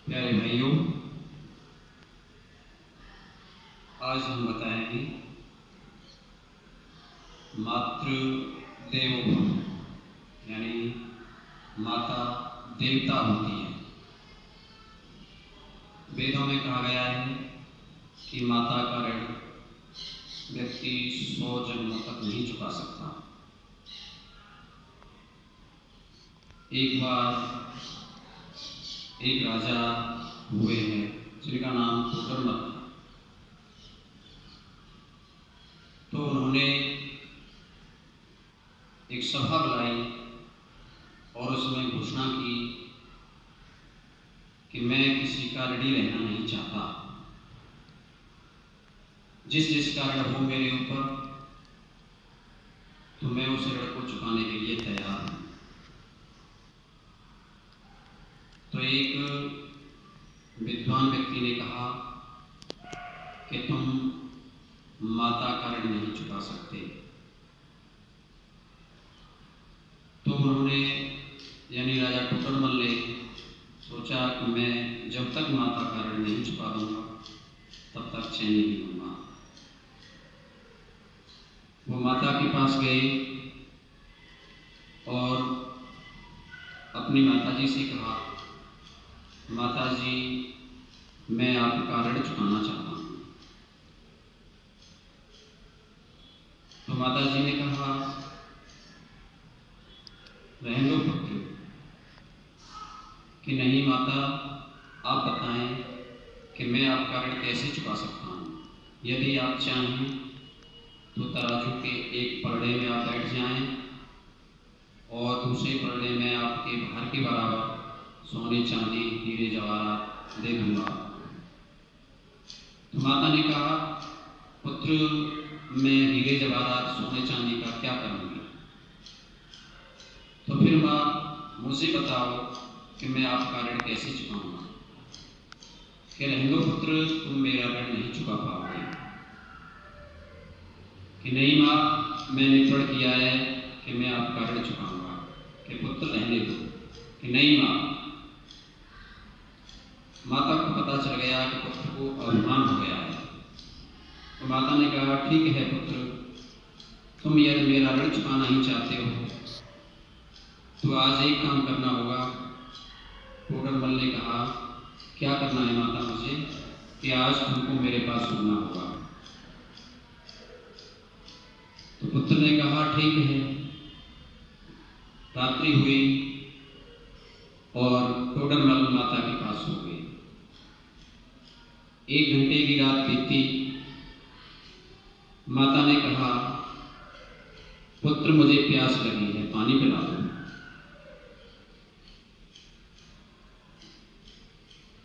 प्यारे भाइयों, आज हम बताएंगे मातृ देवो भव, यानी माता देवता होती है। वेदों में कहा गया है कि माता का ऋण व्यक्ति 100 जन्मों तक नहीं चुका सकता। एक बार एक राजा हुए हैं जिनका नाम टोडरमल था। तो उन्होंने एक सभा बुलाई और उसमें घोषणा की कि मैं किसी का ऋणी रहना नहीं चाहता। जिस कारण हो मेरे ऊपर, तो मैं उस ऋण को चुकाने के लिए तैयार हूं। तो एक विद्वान व्यक्ति ने कहा कि तुम माता का ऋण नहीं चुका सकते। तो उन्होंने, यानी राजा टोडरमल ने सोचा कि मैं जब तक माता का ऋण नहीं चुका दूंगा तब तक चैन नहीं लूंगा। वो माता के पास गए और अपनी माताजी से कहा, माताजी, मैं आपका ऋण चुकाना चाहता हूँ। तो माताजी ने कहा, रहने दो पुत्र, कि नहीं माता, आप बताएं कि मैं आपका ऋण कैसे चुका सकता हूँ। यदि आप चाहें तो तराजू के एक पलड़े में आप बैठ जाएं और दूसरे पलड़े में आपके भार के बराबर सोने चांदी हीरे जवाहरात दे दूंगा। तो माता ने कहा, पुत्र, मैं हीरे जवाहरात सोने चांदी का क्या करूंगी? तो फिर माँ, मुझे बताओ कि मैं आपका ऋण कैसे चुकाऊंगा। कि रहने दो पुत्र, तुम मेरा ऋण नहीं चुका पाओगे। कि नहीं माँ, मैंने प्रण किया है कि मैं आपका ऋण चुकाऊंगा। कि पुत्र रहने दो। कि नहीं माँ। माता को पता चल गया कि पुत्र को अभिमान हो गया है। तो माता ने कहा, ठीक है पुत्र, तुम यदि मेरा ऋण चुकाना ही चाहते हो तो आज एक काम करना होगा। टोडरमल ने कहा, क्या करना है माता मुझे? कि आज तुमको मेरे पास सोना होगा। तो पुत्र ने कहा, ठीक है। रात्रि हुई और टोडरमल माता के पास सो गए। 1 घंटे की रात बीती। माता ने कहा, पुत्र, मुझे प्यास लगी है, पानी पिला दो।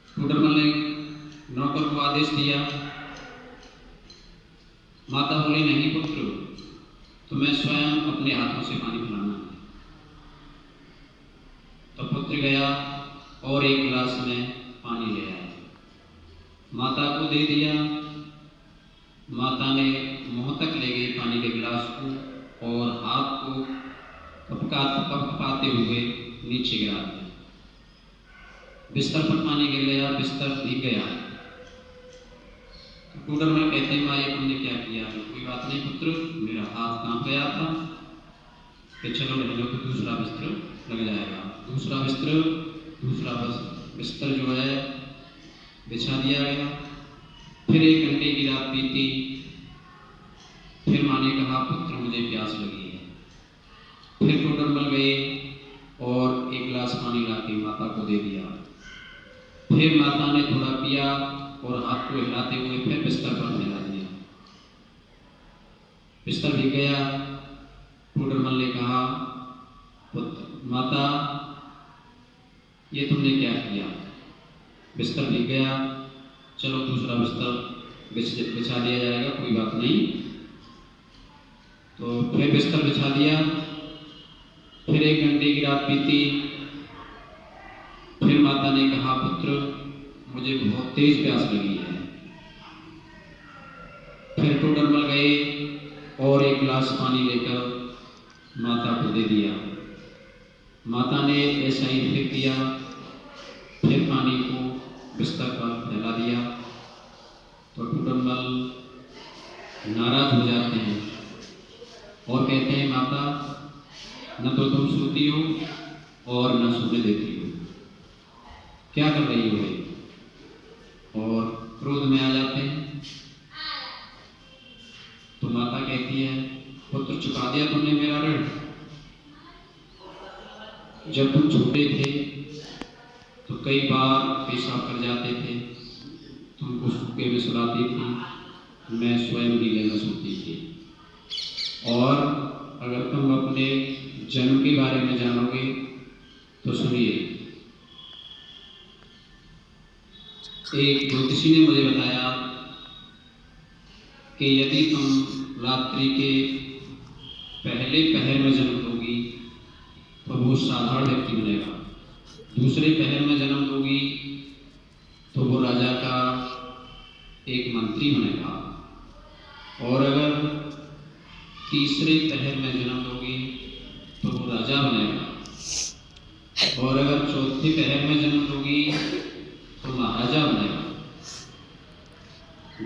टोडरमल ने नौकर को आदेश दिया। माता बोली, नहीं पुत्र, तुम्हें स्वयं अपने हाथों से पानी पिलाना है। तो पुत्र गया और एक गिलास में पानी ले आया, माता को दे दिया। माता ने मुंह तक ले गई पानी के गिलास को और हाथ को कपकपाते हुए नीचे गिरा दिया। बिस्तर पर पानी गिर गया, बिस्तर भीग गया। टोडरमल कहते हैं, माँ, ये तुमने क्या किया? कोई बात नहीं पुत्र, मेरा हाथ कांप गया था। कि चलो रहने को दूसरा बिस्तर लग जाएगा। दूसरा बिस्तर जो है बिछा दिया गया। फिर 1 घंटे की रात बीती। फिर माँ ने कहा, पुत्र, मुझे प्यास लगी है। फिर टोडरमल गए और एक गिलास पानी लाके माता को दे दिया। फिर माता ने थोड़ा पिया और हाथ को हिलाते हुए फिर बिस्तर पर फैला दिया। बिस्तर भीग गया। टोडरमल ने कहा, माता, ये तुमने क्या किया? बिस्तर भीग गया, चलो दूसरा बिस्तर बिछा दिया जाएगा, कोई बात नहीं। तो फिर बिस्तर बिछा दिया। फिर 1 घंटे की रात बीती। फिर माता ने कहा, पुत्र, मुझे बहुत तेज प्यास लगी है। फिर टोडरमल गए और एक गिलास पानी लेकर माता को दे दिया। माता ने ऐसा ही फिर किया। फिर पानी को बिस्तर पर फैला दिया तो टुटुम्मल नाराज हो जाते हैं और कहते हैं, माता न तो तुम सोती हो और न सोने देती हो, क्या कर रही हो? और क्रोध में आ जाते हैं। तो माता कहती है, पुत्र चुका दिया तुमने मेरा ऋण। जब तुम छोटे थे तो कई बार पेशाब कर जाते थे, तुमको सूखे में सुलाती थी, मैं स्वयं गीले में सोती थी। और अगर तुम अपने जन्म के बारे में जानोगे तो सुनिए। एक ज्योतिषी ने मुझे बताया कि यदि तुम रात्रि के पहले पहर में जन्म दोगी तो वो साधारण व्यक्ति बनेगा, दूसरे पहर में जन्म दोगी तो वो राजा का एक मंत्री बनेगा, और अगर तीसरे पहर में जन्म दोगी तो वो राजा बनेगा, और अगर चौथे पहर में जन्म दोगी तो महाराजा बनेगा।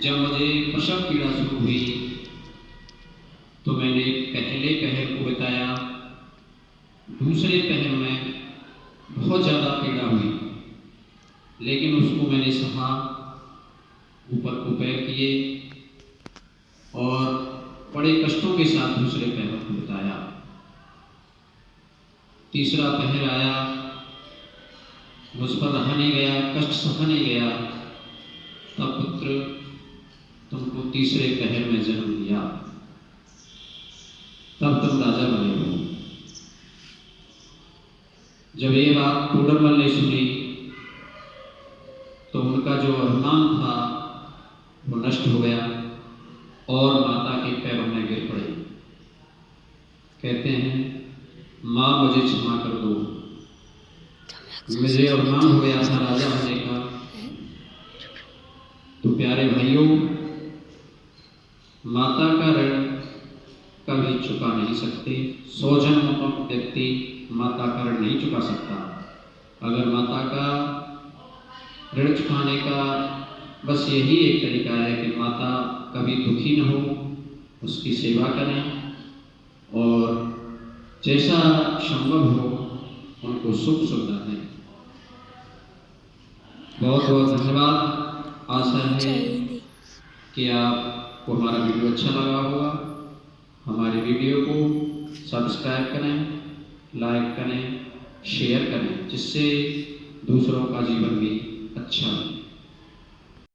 जब मुझे प्रसव पीड़ा शुरू हुई तो मैंने पहले पहर को बताया, दूसरे पहर में बहुत ज़्यादा पीड़ा हुई, लेकिन उसको मैंने सहा, ऊपर को पैर किए और बड़े कष्टों के साथ दूसरे पहर को बताया। तीसरा पहर आया, मुझ पर रहा नहीं गया, कष्ट सहा नहीं गया, तब पुत्र तुमको तीसरे पहर में जन्म दिया, तब तुम राजा बने हो। जब ये बात टोडरमल ने सुनी तो उनका जो अभिमान था वो नष्ट हो गया और माता के पैरों में गिर पड़े। कहते हैं, माँ मुझे क्षमा कर दो, मुझे अभिमान हो गया था राजा होने का। तो प्यारे भाइयों, माता का ऋण कभी चुका नहीं सकते। 100 जन्मों का व्यक्ति माता का ऋण नहीं चुका सकता। अगर माता का ऋण चुकाने का बस यही एक तरीका है कि माता कभी दुखी न हो, उसकी सेवा करें और जैसा संभव हो उनको सुख सुविधा दें। बहुत बहुत धन्यवाद। आशा है कि आपको हमारा वीडियो अच्छा लगा होगा। हमारे वीडियो को सब्सक्राइब करें, लाइक करें, शेयर करें, जिससे दूसरों का जीवन भी अच्छा बने।